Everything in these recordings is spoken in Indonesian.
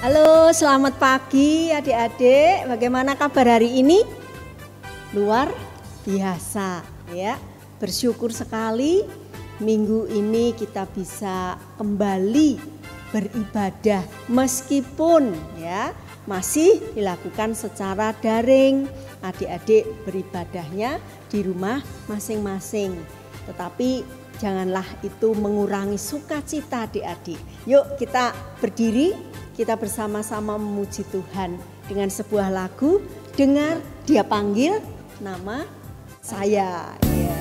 Halo, selamat pagi adik-adik. Bagaimana kabar hari ini? Luar biasa ya. Bersyukur sekali minggu ini kita bisa kembali beribadah meskipun ya masih dilakukan secara daring. Adik-adik beribadahnya di rumah masing-masing. Tetapi janganlah itu mengurangi sukacita adik-adik. Yuk kita berdiri, kita bersama-sama memuji Tuhan dengan sebuah lagu. Dengar Dia panggil nama saya. Ya.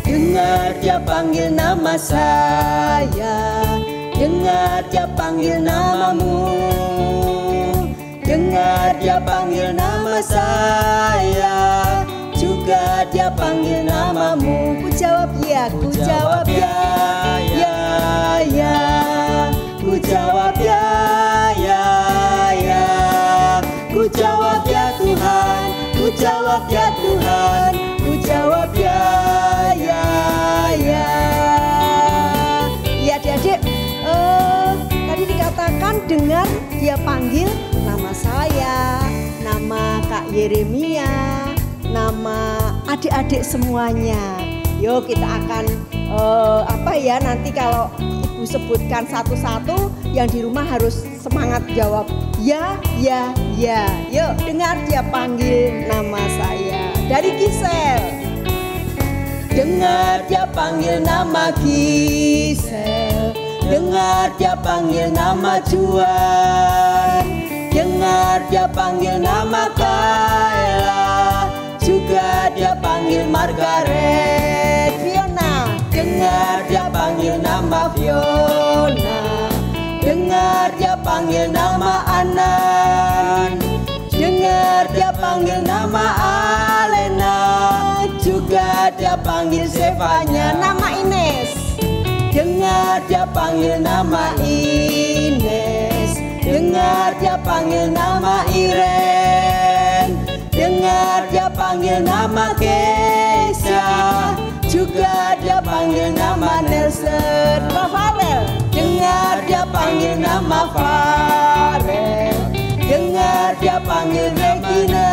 Dengar Dia panggil nama saya. Dengar Dia panggil namamu. Dengar Dia panggil nama saya. Juga Dia panggil namamu. Ku jawab ya, ku jawab ya, ya, ya. Ku jawab ya, ya, ya. Ku jawab ya Tuhan. Ku jawab ya Tuhan. Ku jawab ya, ya, ya. Ya adik-adik, tadi dikatakan dengar Dia panggil nama saya, nama Kak Yeremia, nama adik-adik semuanya. Yuk kita akan nanti kalau ibu sebutkan satu-satu, yang di rumah harus semangat jawab ya, ya, ya. Yuk dengar Dia panggil nama saya. Dari Gisel. Dengar Dia panggil nama Gisel. Dengar Dia panggil nama Juan. Dengar Dia panggil nama Kayla. Juga Dia panggil Margaret. Fiona. Dengar Dia panggil nama Fiona. Dengar Dia panggil nama Anan. Dengar Dia panggil nama Alena. Juga Dia panggil Stefania. Nama Ines. Dengar Dia panggil nama Ines. Dengar Dia panggil nama Iren. Dengar Dia panggil nama Keisha. Juga Dia panggil nama Nelson. Farel. Dengar Dia panggil nama Farel. Dengar Dia panggil Regina.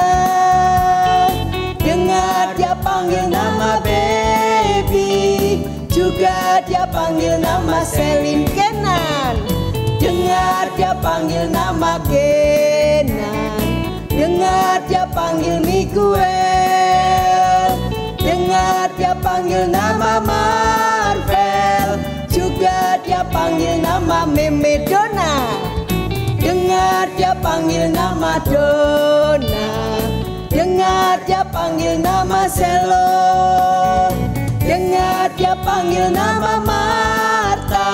Dengar Dia panggil nama Baby. Juga Dia panggil nama Selin Kenan. Dengar Dia panggil nama Kenan. Dengar Dia panggil Miguel. Dengar Dia panggil nama Marvel. Juga Dia panggil nama Meme Dona. Dengar Dia panggil nama Dona. Dengar Dia panggil nama Selo. Dengar Dia panggil nama Marta.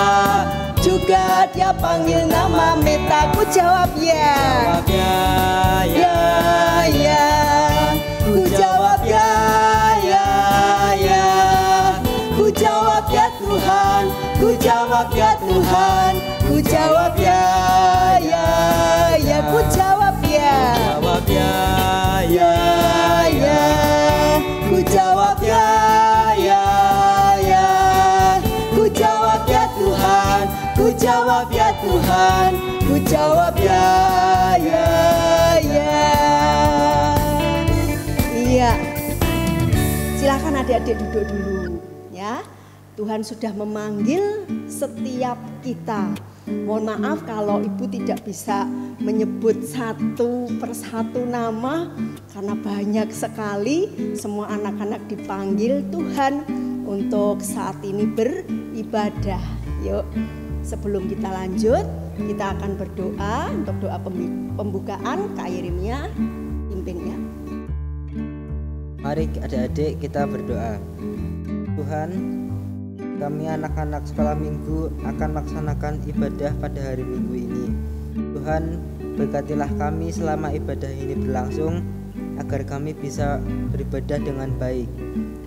Juga Dia panggil nama Meta. Ku jawab ya. Jawab ya, ya, ya. Ku jawab ya, ya, ya. Ku jawab ya Tuhan. Ku jawab ya Tuhan. Ku jawab ya, ya, ya. Ku jawab ya. Jawab ya, ya, ya. Ku jawab ya, ya, ya. Ku jawab ya Tuhan. Ku jawab ya Tuhan. Ku jawab ya, ya, ya. Iya. Silakan adik-adik duduk dulu ya. Tuhan sudah memanggil setiap kita. Mohon maaf kalau ibu tidak bisa menyebut satu persatu nama karena banyak sekali. Semua anak-anak dipanggil Tuhan untuk saat ini beribadah. Yuk, sebelum kita lanjut, kita akan berdoa untuk doa pembukaan. Kak Yeremia pimpin ya. Mari adik-adik kita berdoa. Tuhan, kami anak-anak sekolah minggu akan melaksanakan ibadah pada hari Minggu ini. Tuhan, berkatilah kami selama ibadah ini berlangsung agar kami bisa beribadah dengan baik.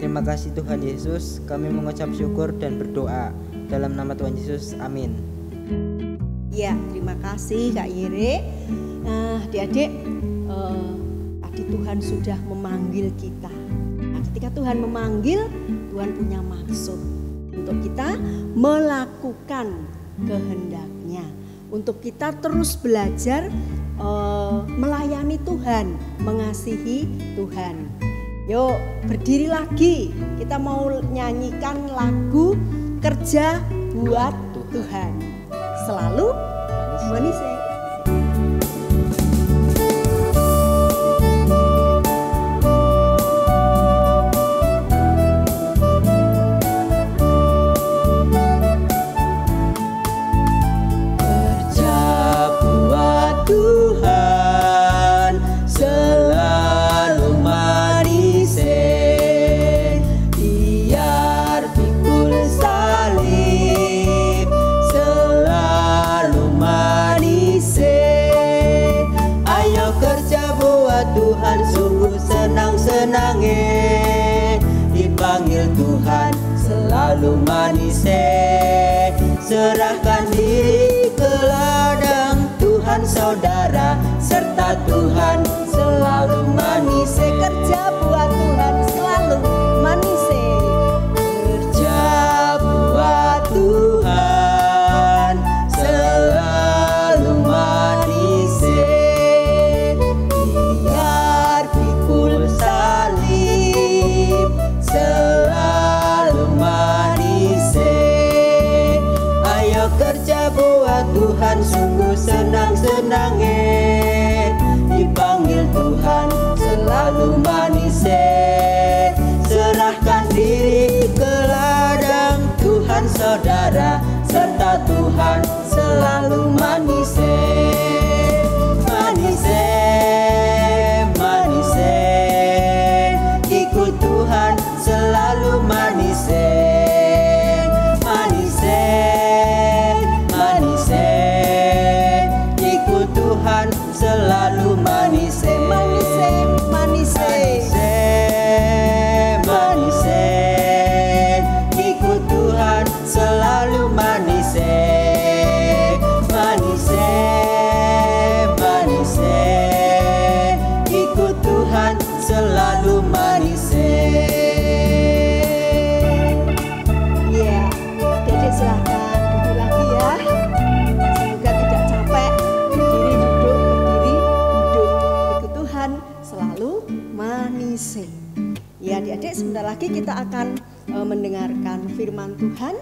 Terima kasih Tuhan Yesus, kami mengucap syukur dan berdoa dalam nama Tuhan Yesus, amin. Ya, terima kasih Kak Yere. Adik-adik, tadi Tuhan sudah memanggil kita. Nah, ketika Tuhan memanggil, Tuhan punya maksud untuk kita melakukan kehendaknya, untuk kita terus belajar melayani Tuhan, mengasihi Tuhan. Yuk berdiri lagi, kita mau nyanyikan lagu Kerja Buat Tuhan. Selalu manis. Dipanggil Tuhan selalu manis. Serahkan diri ke ladang Tuhan saudara, serta Tuhan selalu manis. Kerja buat Tuhan selalu manis. Kerja buat Tuhan selalu manis. Biar pikul salib selalu manis. Ayo kerja buat Tuhan, sungguh senang-senang. Dipanggil Tuhan selalu manis. Serahkan diri ke ladang Tuhan saudara, serta Tuhan selalu manis. Manis, manis, ikut Tuhan selalu manis. Manis, manis, ikut Tuhan selalu manis. Manis, manis, manis, ikut Tuhan selalu manis. Manis, manis, ikut Tuhan selalu manis. Ya, Dedek silahkan duduk lagi ya. Semoga tidak capek. Berdiri, duduk, berdiri, duduk. Ikut Tuhan selalu manis. Ya, adik-adik, sebentar lagi kita akan mendengarkan firman Tuhan.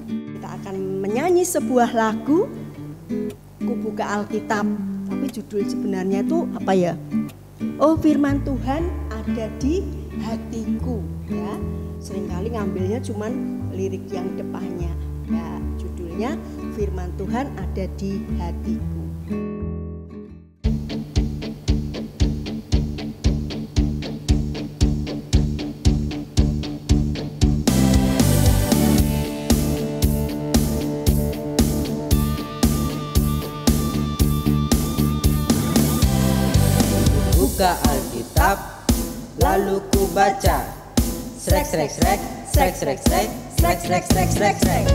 Kita akan menyanyi sebuah lagu. Ku buka Alkitab, tapi judul sebenarnya itu apa ya? Oh, firman Tuhan ada di hatiku, ya. Seringkali ngambilnya cuman lirik yang depannya. Ya, judulnya firman Tuhan ada di hatiku. Buka Alkitab, lalu ku baca. Srek, srek, srek, srek, srek, srek, srek, srek, srek, srek, srek.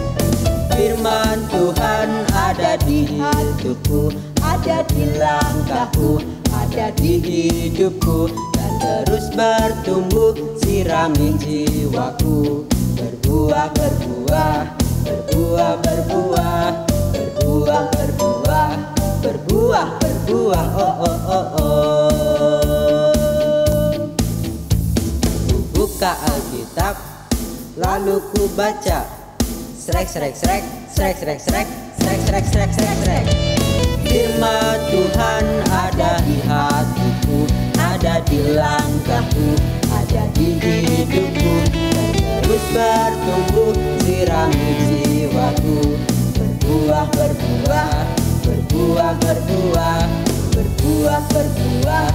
Firman Tuhan ada di hidupku, ada di langkahku, ada di hidupku, dan terus bertumbuh, sirami jiwaku. Berbuah, berbuah, berbuah, berbuah, berbuah, berbuah, berbuah, berbuah, oh, oh, oh, oh. Ku buka Alkitab, lalu ku baca. Srek, srek, srek, srek, srek, srek, srek, srek, srek, srek, srek. Firman Tuhan ada di hatiku, ada di langkahku, ada di hidupku, dan terus bertumbuh, sirami jiwaku. Berbuah, berbuah, berbuah, berbuah, berbuah, berbuah,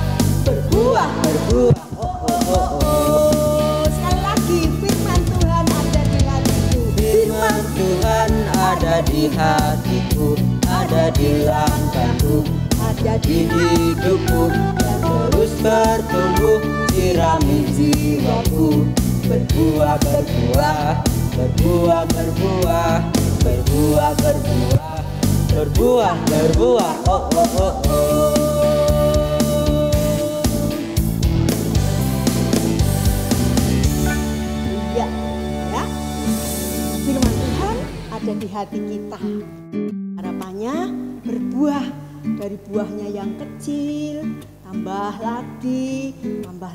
berbuah, berbuah, oh, oh, oh, oh. Sekali lagi, firman Tuhan ada di hatiku. Firman Tuhan ada di hatiku, ada di langkahku, ada di hidupku, dan terus bertumbuh, sirami jiwaku. Berbuah, berbuah, berbuah, berbuah, berbuah, berbuah, berbuah, berbuah, oh, oh, oh, oh. ada di hati kita. Harapannya berbuah, dari buahnya yang kecil tambah lagi, tambah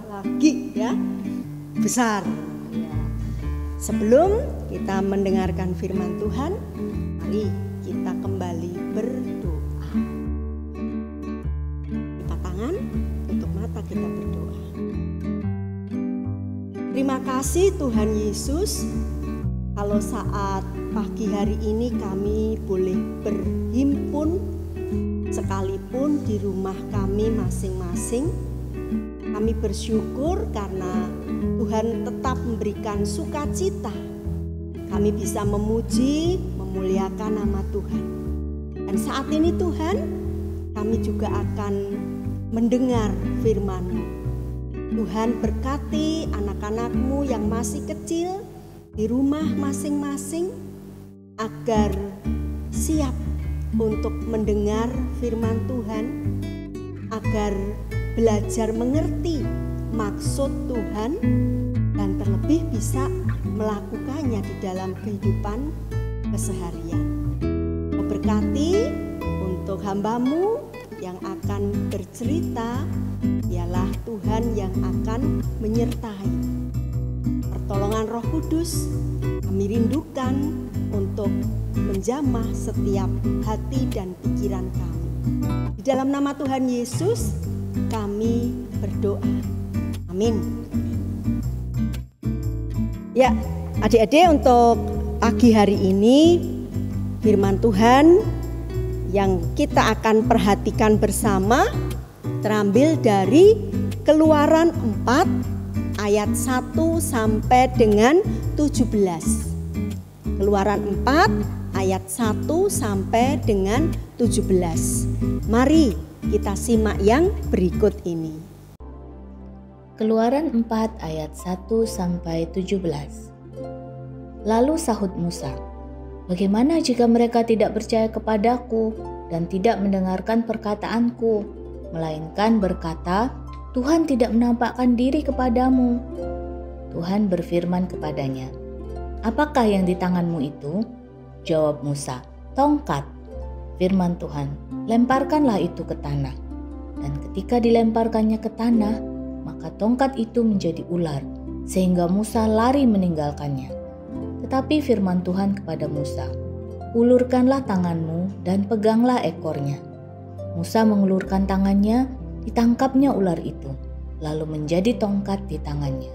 lagi ya, besar ya. Sebelum kita mendengarkan firman Tuhan, mari kita kembali berdoa. Lipat tangan, tutup mata, kita berdoa. Terima kasih Tuhan Yesus, kalau saat pagi hari ini kami boleh berhimpun sekalipun di rumah kami masing-masing. Kami bersyukur karena Tuhan tetap memberikan sukacita. Kami bisa memuji, memuliakan nama Tuhan. Dan saat ini Tuhan, kami juga akan mendengar firman-Mu. Tuhan berkati anak-anak-Mu yang masih kecil di rumah masing-masing, agar siap untuk mendengar firman Tuhan, agar belajar mengerti maksud Tuhan dan terlebih bisa melakukannya di dalam kehidupan keseharian. Memberkati untuk hamba-Mu yang akan bercerita, ialah Tuhan yang akan menyertai. Pertolongan Roh Kudus kami rindukan untuk menjamah setiap hati dan pikiran kami. Di dalam nama Tuhan Yesus kami berdoa. Amin. Ya, adik-adik, untuk pagi hari ini firman Tuhan yang kita akan perhatikan bersama terambil dari Keluaran 4 ayat 1 sampai dengan 17. Keluaran 4 ayat 1 sampai dengan 17. Mari kita simak yang berikut ini. Keluaran 4 ayat 1 sampai 17. Lalu sahut Musa, "Bagaimana jika mereka tidak percaya kepadaku dan tidak mendengarkan perkataanku, melainkan berkata, Tuhan tidak menampakkan diri kepadamu?" Tuhan berfirman kepadanya, "Apakah yang di tanganmu itu?" Jawab Musa, "Tongkat." Firman Tuhan, "Lemparkanlah itu ke tanah." Dan ketika dilemparkannya ke tanah, maka tongkat itu menjadi ular, sehingga Musa lari meninggalkannya. Tetapi firman Tuhan kepada Musa, "Ulurkanlah tanganmu dan peganglah ekornya." Musa mengulurkan tangannya, ditangkapnya ular itu, lalu menjadi tongkat di tangannya.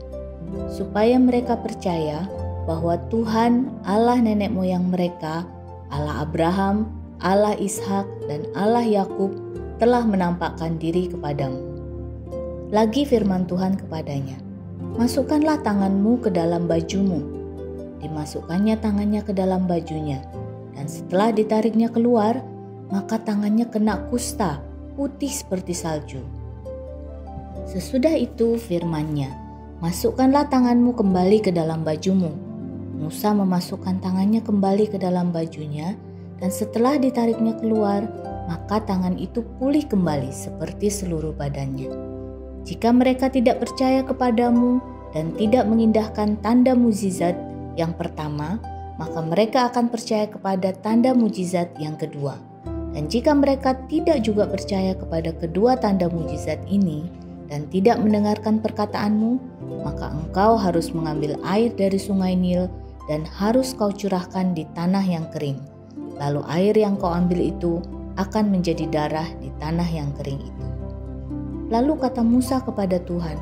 Supaya mereka percaya bahwa Tuhan Allah nenek moyang mereka, Allah Abraham, Allah Ishak, dan Allah Yakub telah menampakkan diri kepadamu. Lagi firman Tuhan kepadanya, "Masukkanlah tanganmu ke dalam bajumu." Dimasukkannya tangannya ke dalam bajunya, dan setelah ditariknya keluar, maka tangannya kena kusta, putih seperti salju. Sesudah itu firman-Nya, "Masukkanlah tanganmu kembali ke dalam bajumu." Musa memasukkan tangannya kembali ke dalam bajunya, dan setelah ditariknya keluar, maka tangan itu pulih kembali seperti seluruh badannya. Jika mereka tidak percaya kepadamu dan tidak mengindahkan tanda mukjizat yang pertama, maka mereka akan percaya kepada tanda mukjizat yang kedua. Dan jika mereka tidak juga percaya kepada kedua tanda mukjizat ini dan tidak mendengarkan perkataanmu, maka engkau harus mengambil air dari sungai Nil dan harus kau curahkan di tanah yang kering. Lalu air yang kau ambil itu akan menjadi darah di tanah yang kering itu. Lalu kata Musa kepada Tuhan,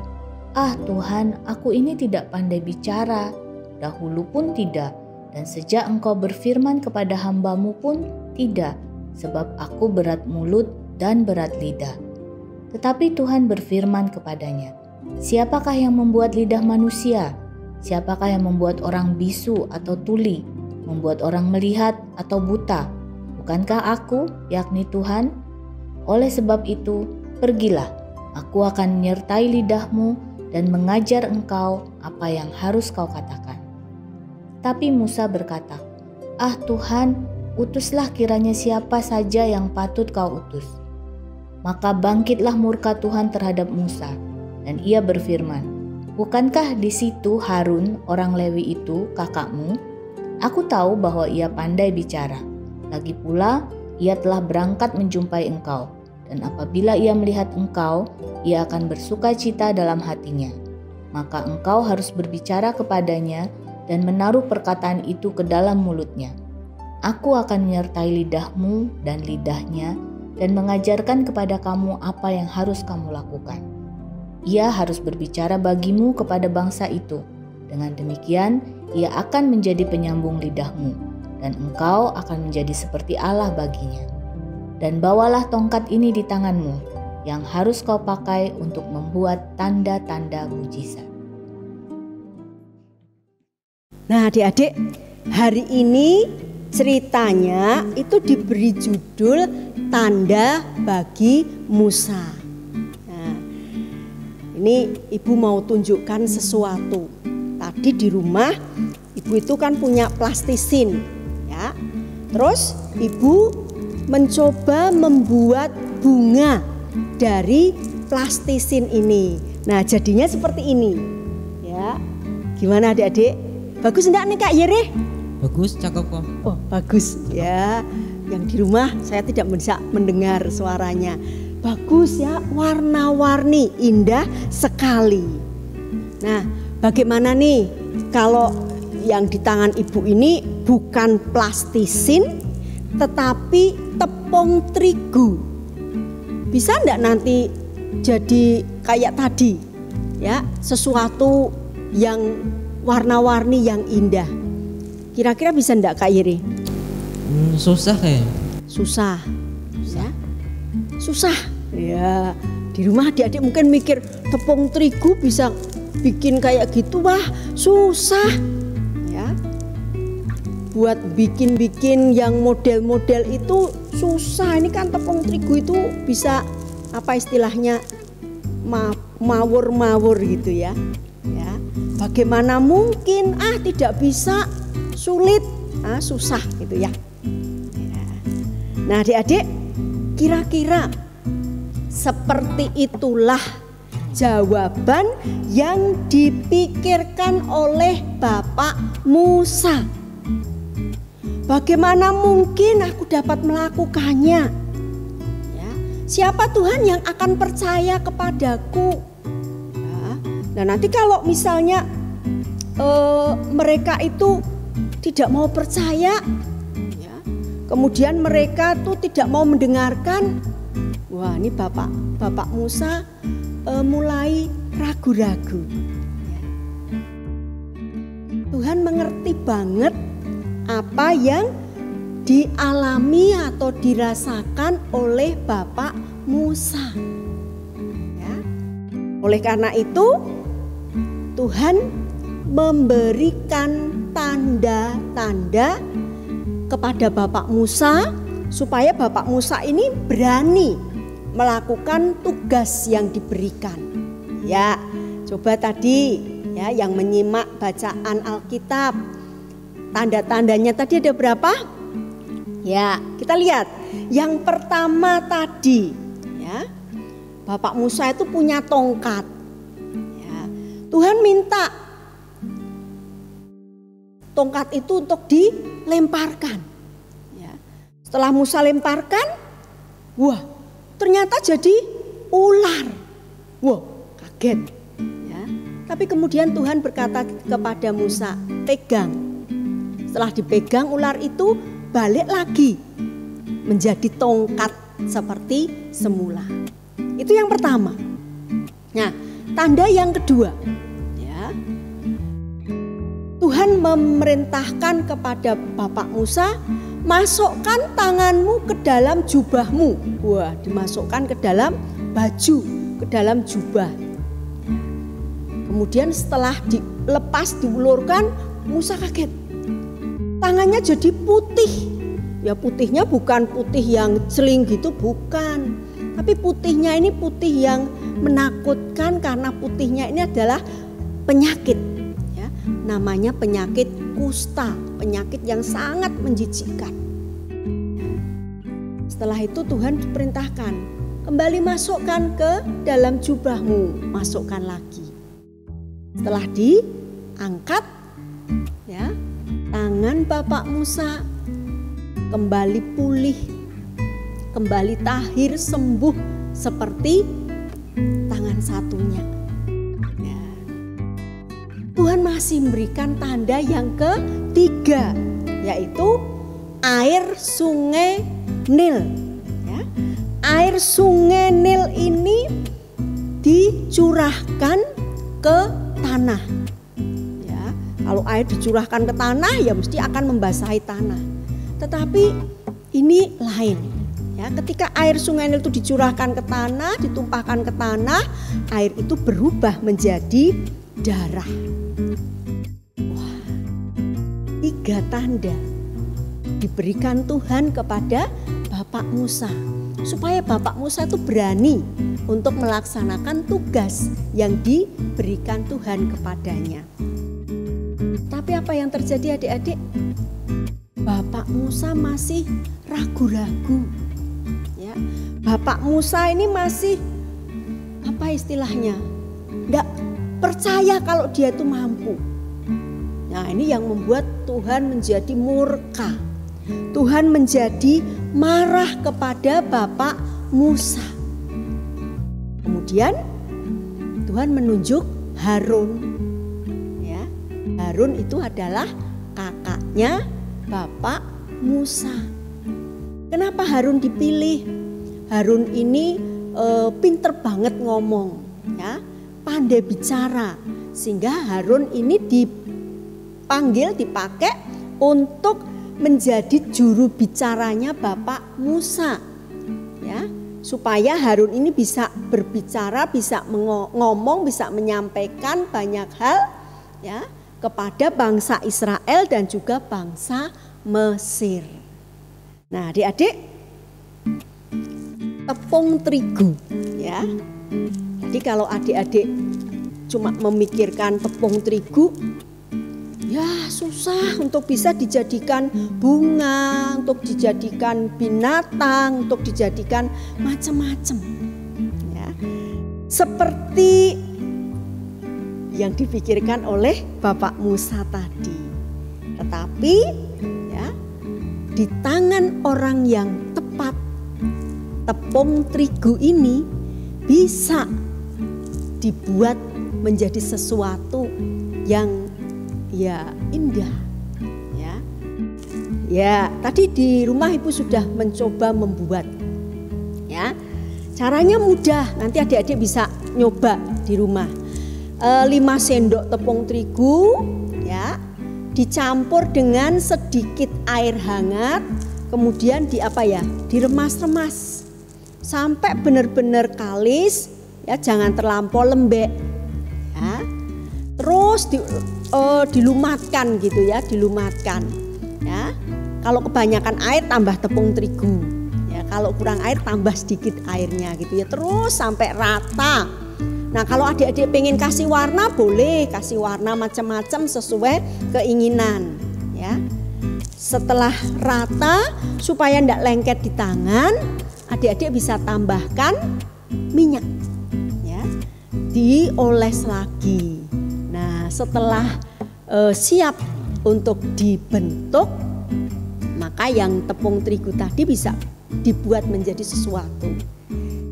"Ah Tuhan, aku ini tidak pandai bicara, dahulu pun tidak, dan sejak engkau berfirman kepada hamba-Mu pun tidak, sebab aku berat mulut dan berat lidah." Tetapi Tuhan berfirman kepadanya, "Siapakah yang membuat lidah manusia? Siapakah yang membuat orang bisu atau tuli, membuat orang melihat atau buta? Bukankah aku, yakni Tuhan? Oleh sebab itu, pergilah. Aku akan menyertai lidahmu dan mengajar engkau apa yang harus kau katakan." Tapi Musa berkata, "Ah Tuhan, utuslah kiranya siapa saja yang patut kau utus." Maka bangkitlah murka Tuhan terhadap Musa, dan ia berfirman, "Bukankah di situ Harun orang Lewi itu kakakmu? Aku tahu bahwa ia pandai bicara. Lagi pula, ia telah berangkat menjumpai engkau. Dan apabila ia melihat engkau, ia akan bersuka cita dalam hatinya. Maka engkau harus berbicara kepadanya dan menaruh perkataan itu ke dalam mulutnya. Aku akan menyertai lidahmu dan lidahnya dan mengajarkan kepada kamu apa yang harus kamu lakukan. Ia harus berbicara bagimu kepada bangsa itu. Dengan demikian, ia akan menjadi penyambung lidahmu, dan engkau akan menjadi seperti Allah baginya. Dan bawalah tongkat ini di tanganmu, yang harus kau pakai untuk membuat tanda-tanda mujizat. Nah adik-adik, hari ini ceritanya itu diberi judul Tanda bagi Musa. Nah, ini ibu mau tunjukkan sesuatu. Tadi di rumah ibu itu kan punya plastisin, ya. Terus ibu mencoba membuat bunga dari plastisin ini. Nah, jadinya seperti ini. Ya. Gimana Adik-adik? Bagus enggak nih Kak Yere? Bagus, cakep kok. Oh, bagus ya. Yang di rumah saya tidak bisa mendengar suaranya. Bagus ya, warna-warni, indah sekali. Nah, bagaimana nih kalau yang di tangan ibu ini bukan plastisin tetapi tepung terigu? Bisa enggak nanti jadi kayak tadi ya, sesuatu yang warna-warni yang indah? Kira-kira bisa enggak Kak Yeri? Susah kayak. Susah. Ya. Susah. Ya, di rumah adik-adik mungkin mikir tepung terigu bisa bikin kayak gitu, wah susah. Ya. Buat bikin-bikin yang model-model itu susah. Ini kan tepung terigu itu bisa apa istilahnya mawur-mawur gitu ya. Ya. Bagaimana mungkin tidak bisa, sulit, susah gitu ya. Nah adik-adik, kira-kira seperti itulah jawaban yang dipikirkan oleh Bapak Musa. Bagaimana mungkin aku dapat melakukannya? Ya, siapa Tuhan yang akan percaya kepadaku? Ya, nah nanti kalau misalnya mereka itu tidak mau percaya, kemudian mereka tuh tidak mau mendengarkan. Wah, ini Bapak Musa mulai ragu-ragu. Tuhan mengerti banget apa yang dialami atau dirasakan oleh Bapak Musa. Ya. Oleh karena itu, Tuhan memberikan tanda-tanda kepada Bapak Musa supaya Bapak Musa ini berani melakukan tugas yang diberikan. Ya, coba tadi ya yang menyimak bacaan Alkitab, tanda-tandanya tadi ada berapa? Ya, kita lihat. Yang pertama tadi, ya, Bapak Musa itu punya tongkat. Ya, Tuhan minta tongkat itu untuk dilemparkan. Ya. Setelah Musa lemparkan, wah, ternyata jadi ular. Wah, kaget. Ya. Tapi kemudian Tuhan berkata kepada Musa, pegang. Setelah dipegang ular itu balik lagi menjadi tongkat seperti semula. Itu yang pertama. Nah, tanda yang kedua, ya, Tuhan memerintahkan kepada Bapak Musa, masukkan tanganmu ke dalam jubahmu. Wah, dimasukkan ke dalam baju, ke dalam jubah. Kemudian setelah dilepas, diulurkan, Musa kaget. Tangannya jadi putih. Ya, putihnya bukan putih yang celing gitu, bukan. Tapi putihnya ini putih yang menakutkan karena putihnya ini adalah penyakit. Namanya penyakit kusta, penyakit yang sangat menjijikkan. Setelah itu Tuhan diperintahkan, kembali masukkan ke dalam jubahmu, masukkan lagi. Setelah diangkat, ya, tangan tangan Bapak Musa kembali pulih, kembali tahir, sembuh seperti tangan satunya. Ya. Tuhan masih memberikan tanda yang ketiga, yaitu air sungai Nil. Ya. Air sungai Nil ini dicurahkan ke tanah. Ya, kalau air dicurahkan ke tanah ya mesti akan membasahi tanah. Tetapi ini lain. Ya, ketika air sungai Nil itu dicurahkan ke tanah, ditumpahkan ke tanah, air itu berubah menjadi darah. Wah, 3 tanda diberikan Tuhan kepada Bapak Musa, supaya Bapak Musa itu berani untuk melaksanakan tugas yang diberikan Tuhan kepadanya. Tapi apa yang terjadi adik-adik? Bapak Musa masih ragu-ragu. Ya, Bapak Musa ini masih apa istilahnya? Tidak percaya kalau dia itu mampu. Nah, ini yang membuat Tuhan menjadi murka. Tuhan menjadi marah kepada Bapak Musa. Kemudian Tuhan menunjuk Harun. Ya, Harun itu adalah kakaknya Bapak Musa. Kenapa Harun dipilih? Harun ini pinter banget ngomong, ya, pandai bicara, sehingga Harun ini dipakai untuk menjadi juru bicaranya Bapak Musa, ya, supaya Harun ini bisa berbicara, bisa ngomong, bisa menyampaikan banyak hal, ya, kepada bangsa Israel dan juga bangsa Mesir. Nah, adik-adik, tepung terigu, ya. Jadi kalau adik-adik cuma memikirkan tepung terigu, ya susah untuk bisa dijadikan bunga, untuk dijadikan binatang, untuk dijadikan macam-macam. Ya. Seperti yang dipikirkan oleh Bapak Musa tadi. Tetapi ya, di tangan orang yang tepat, tepung terigu ini bisa dibuat menjadi sesuatu yang ya indah, ya. Ya, tadi di rumah Ibu sudah mencoba membuat, ya. Caranya mudah, nanti adik-adik bisa nyoba di rumah. 5 sendok tepung terigu, ya, dicampur dengan sedikit air hangat, kemudian diremas-remas sampai benar-benar kalis, ya, jangan terlampau lembek, ya. Terus dilumatkan gitu ya, dilumatkan. Ya. Kalau kebanyakan air tambah tepung terigu. Ya, kalau kurang air tambah sedikit airnya gitu ya. Terus sampai rata. Nah, kalau adik-adik pengen kasih warna boleh kasih warna macam-macam sesuai keinginan. Ya. Setelah rata supaya tidak lengket di tangan, adik-adik bisa tambahkan minyak. Ya. Dioles lagi. Setelah siap untuk dibentuk, maka yang tepung terigu tadi bisa dibuat menjadi sesuatu.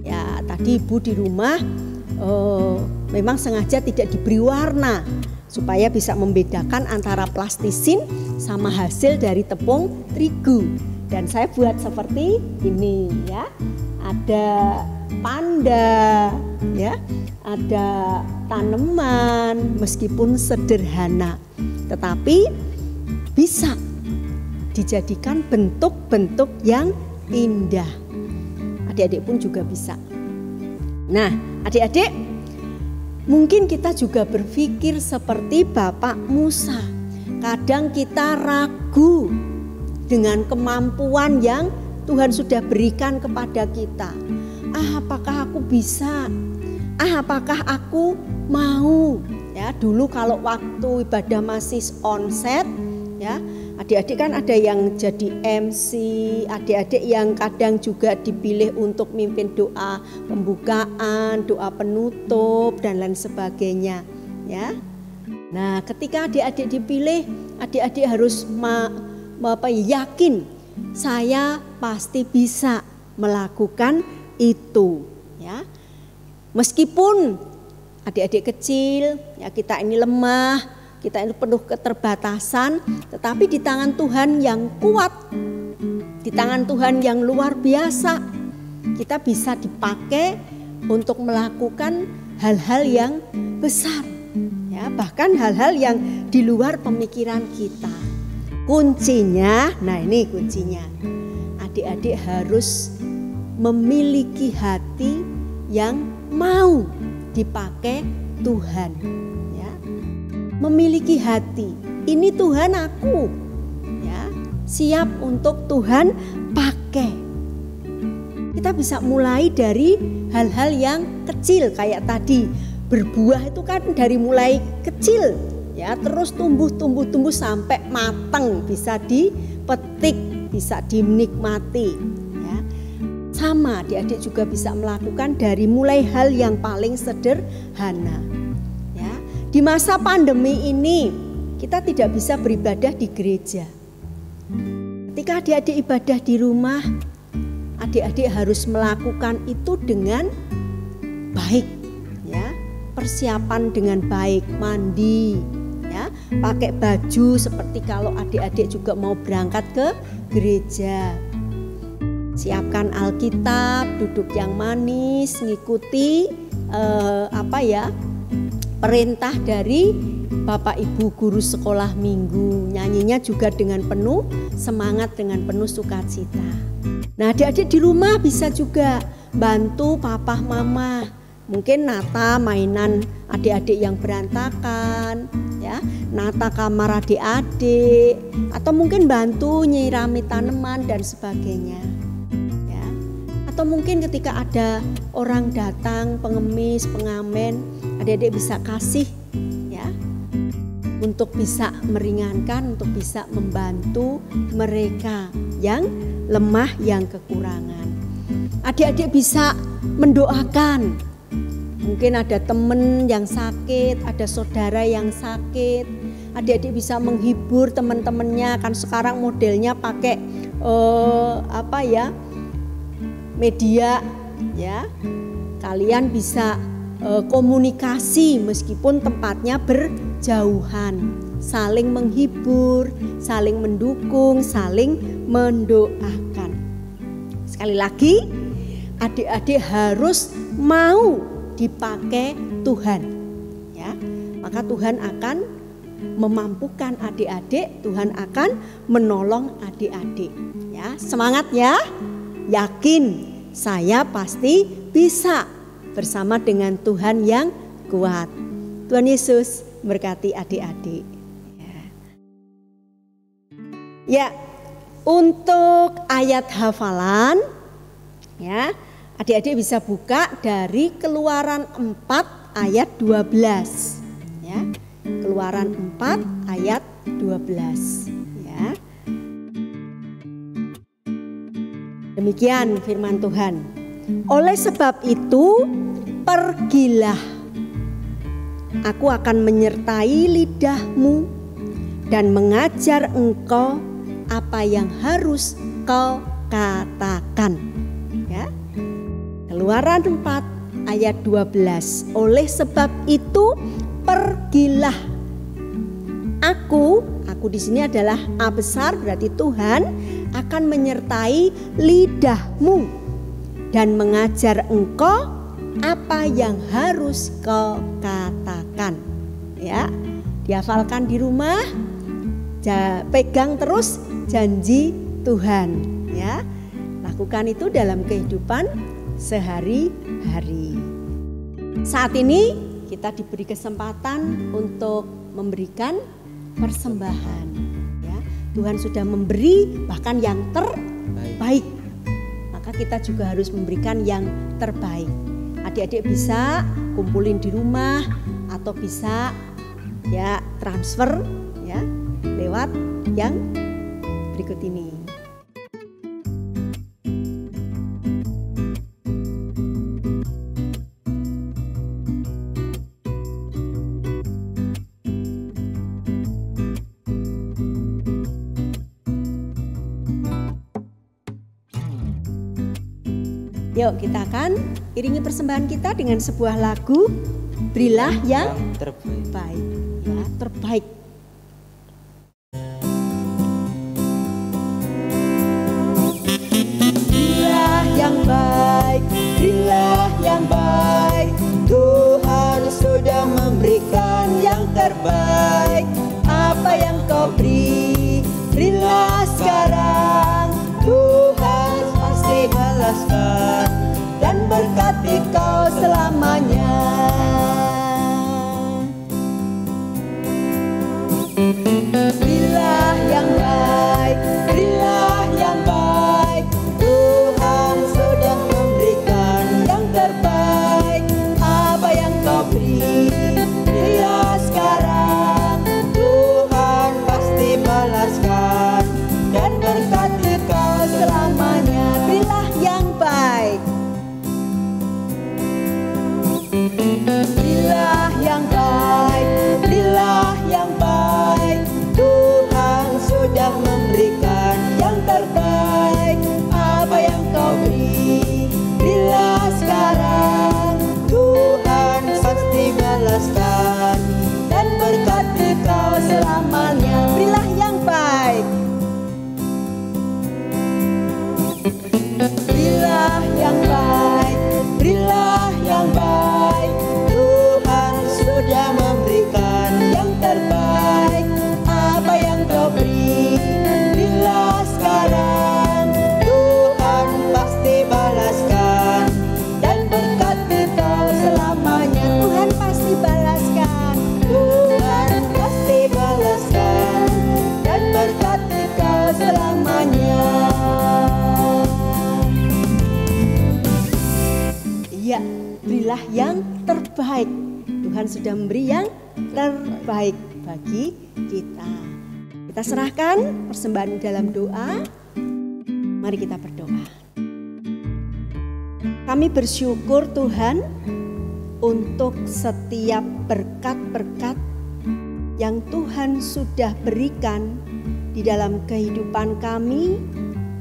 Ya, tadi Ibu di rumah memang sengaja tidak diberi warna supaya bisa membedakan antara plastisin sama hasil dari tepung terigu. Dan saya buat seperti ini, ya. Ada panda, ya. Ada tanaman, meskipun sederhana, tetapi bisa dijadikan bentuk-bentuk yang indah. Adik-adik pun juga bisa. Nah, adik-adik, mungkin kita juga berpikir seperti Bapak Musa. Kadang kita ragu dengan kemampuan yang Tuhan sudah berikan kepada kita. Apakah aku bisa? Apakah aku mau? Ya, dulu kalau waktu ibadah masih onset, ya, adik-adik kan ada yang jadi MC, adik-adik yang kadang juga dipilih untuk mimpin doa pembukaan, doa penutup dan lain sebagainya, ya. Nah, ketika adik-adik dipilih, adik-adik harus yakin saya pasti bisa melakukan itu, ya. Meskipun adik-adik kecil, ya, kita ini lemah, kita ini penuh keterbatasan, tetapi di tangan Tuhan yang kuat, di tangan Tuhan yang luar biasa, kita bisa dipakai untuk melakukan hal-hal yang besar, ya, bahkan hal-hal yang di luar pemikiran kita. Kuncinya, nah ini kuncinya, adik-adik harus memiliki hati yang mau dipakai Tuhan, ya. Memiliki hati, ini Tuhan aku, ya, siap untuk Tuhan pakai. Kita bisa mulai dari hal-hal yang kecil kayak tadi, berbuah itu kan dari mulai kecil, ya, terus tumbuh sampai matang, bisa dipetik, bisa dinikmati, ya. Sama adik-adik juga bisa melakukan dari mulai hal yang paling sederhana, ya. Di masa pandemi ini kita tidak bisa beribadah di gereja. Ketika adik-adik ibadah di rumah, adik-adik harus melakukan itu dengan baik, ya. Persiapan dengan baik, mandi, ya, pakai baju seperti kalau adik-adik juga mau berangkat ke gereja. Siapkan Alkitab, duduk yang manis, ngikuti perintah dari Bapak Ibu guru sekolah minggu. Nyanyinya juga dengan penuh semangat, dengan penuh sukacita. Nah, adik-adik di rumah bisa juga bantu papa mama. Mungkin nata mainan adik-adik yang berantakan, ya, nata kamar adik-adik, atau mungkin bantu nyirami tanaman dan sebagainya, ya. Atau mungkin ketika ada orang datang, pengemis, pengamen, adik-adik bisa kasih, ya, untuk bisa meringankan, untuk bisa membantu mereka yang lemah, yang kekurangan. Adik-adik bisa mendoakan. Mungkin ada teman yang sakit, ada saudara yang sakit. Adik-adik bisa menghibur teman-temannya, kan sekarang modelnya pakai media, ya. Kalian bisa komunikasi meskipun tempatnya berjauhan, saling menghibur, saling mendukung, saling mendoakan. Sekali lagi, adik-adik harus mau dipakai Tuhan, ya. Maka Tuhan akan memampukan adik-adik, Tuhan akan menolong adik-adik, ya. Semangat ya, yakin saya pasti bisa bersama dengan Tuhan yang kuat. Tuhan Yesus berkati adik-adik, ya. Ya, untuk ayat hafalan, ya, adik-adik bisa buka dari Keluaran 4 ayat 12, ya. Keluaran 4 ayat 12, ya. Demikian firman Tuhan. Oleh sebab itu, pergilah. Aku akan menyertai lidahmu dan mengajar engkau apa yang harus kau katakan, ya. Keluaran 4 ayat 12. Oleh sebab itu pergilah. Aku di sini adalah A besar, berarti Tuhan akan menyertai lidahmu dan mengajar engkau apa yang harus kau katakan, ya. Dihafalkan di rumah, pegang terus janji Tuhan, ya. Lakukan itu dalam kehidupan sehari-hari. Saat ini kita diberi kesempatan untuk memberikan persembahan, ya. Tuhan sudah memberi bahkan yang terbaik, maka kita juga harus memberikan yang terbaik. Adik-adik bisa kumpulin di rumah atau bisa, ya, transfer, ya, lewat yang berikut ini. Yuk kita akan iringi persembahan kita dengan sebuah lagu, Berilah yang terbaik. Ya, terbaik. Berilah yang baik, berilah yang baik. Tuhan sudah memberikan yang terbaik. Apa yang kau beri, berilah sekarang. Tuhan pasti balaskan dan berkati kau selamanya. Berilah yang baik, berilah yang baik. Tuhan sudah memberikan yang terbaik. Apa yang kau beri, berilah sekarang. Tuhan pasti balaskan dan berkati kau selamanya. Berilah yang baik. Berilah yang baik, berilah yang baik. Tuhan sudah memberikan yang terbaik. Apa yang kau beri, berilah sekarang. Tuhan pasti balaskan dan berkati kau selamanya. Berilah yang baik. Berilah yang baik, berilah yang baik. Tuhan sudah memberikan yang terbaik. Apa yang kau beri, berilah sekarang. Tuhan pasti balaskan dan berkati kau selamanya. Tuhan pasti balaskan, Tuhan pasti balaskan dan berkati kau selamanya. Ya, berilah yang terbaik. Tuhan sudah memberi yang terbaik bagi kita. Kita serahkan persembahan dalam doa. Mari kita berdoa. Kami bersyukur Tuhan untuk setiap berkat-berkat yang Tuhan sudah berikan di dalam kehidupan kami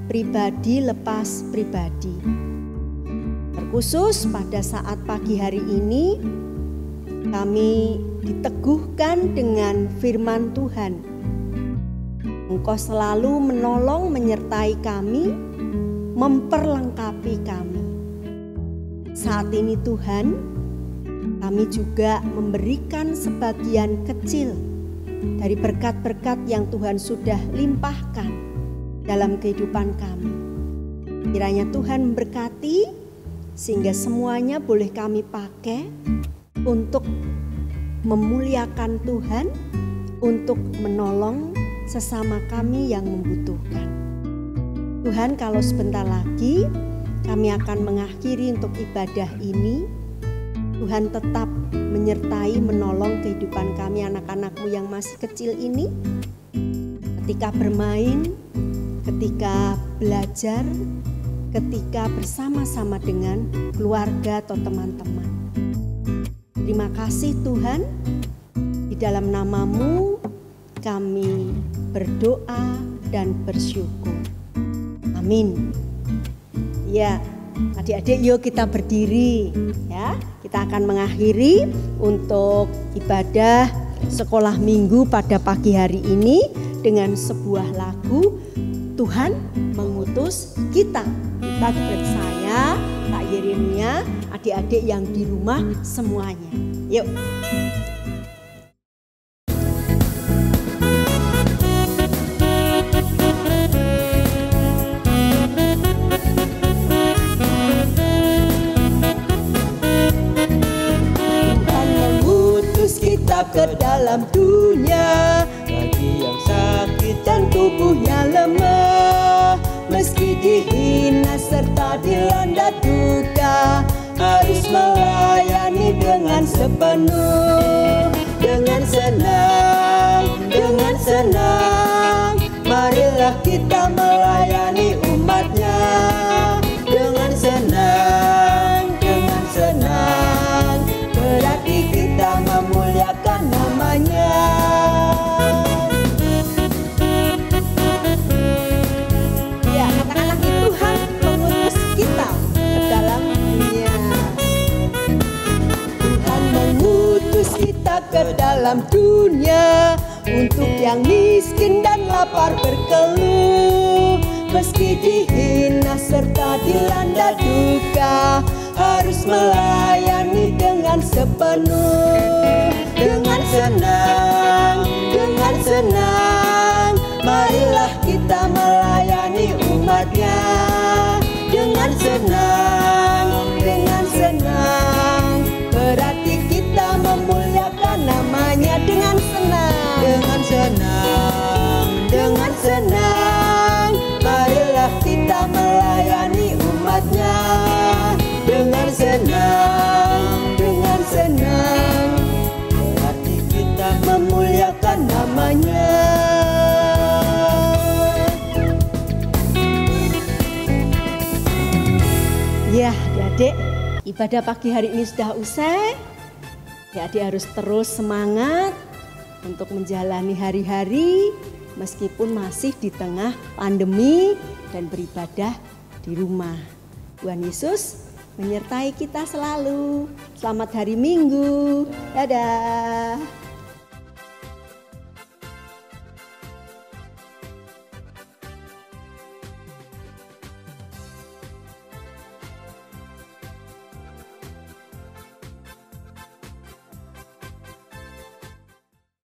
pribadi lepas pribadi. Terkhusus pada saat pagi hari ini kami diteguhkan dengan firman Tuhan. Engkau selalu menolong menyertai kami, memperlengkapi kami. Saat ini Tuhan, kami juga memberikan sebagian kecil dari berkat-berkat yang Tuhan sudah limpahkan dalam kehidupan kami. Kiranya Tuhan memberkati sehingga semuanya boleh kami pakai untuk memuliakan Tuhan, untuk menolong sesama kami yang membutuhkan. Tuhan, kalau sebentar lagi kami akan mengakhiri untuk ibadah ini, Tuhan tetap menyertai, menolong kehidupan kami, anak-anak-Mu yang masih kecil ini, ketika bermain, ketika belajar, ketika bersama-sama dengan keluarga atau teman-teman. Terima kasih Tuhan, di dalam nama-Mu kami berdoa dan bersyukur. Amin. Ya, adik-adik yuk kita berdiri ya. Kita akan mengakhiri untuk ibadah sekolah minggu pada pagi hari ini dengan sebuah lagu Tuhan mengutus kita. Kita seperti saya, Kak Yeremia, adik-adik yang di rumah semuanya. Yuk. Tuhan mengutus kita ke dalam dunia, bagi yang sakit dan tubuhnya lemah, meski dihina serta dilanda duka, harus melayani dengan sepenuh, dengan senang, marilah kita melayani umat-Nya dengan senang, berarti kita memuliakan nama-Nya. Ya, katakan lagi, Tuhan mengutus kita ke dalam yang miskin dan lapar berkeluh, meski dihina serta dilanda duka, harus melayani dengan sepenuh. Dengan senang, marilah kita melayani umatnya. Dengan senang, berarti kita memuliakan namanya. Dengan senang, marilah kita melayani umatnya. Dengan senang, berarti kita memuliakan namanya. Ya, adik-adik, ibadah pagi hari ini sudah usai. Adik-adik harus terus semangat untuk menjalani hari-hari meskipun masih di tengah pandemi dan beribadah di rumah. Tuhan Yesus menyertai kita selalu. Selamat hari Minggu. Dadah.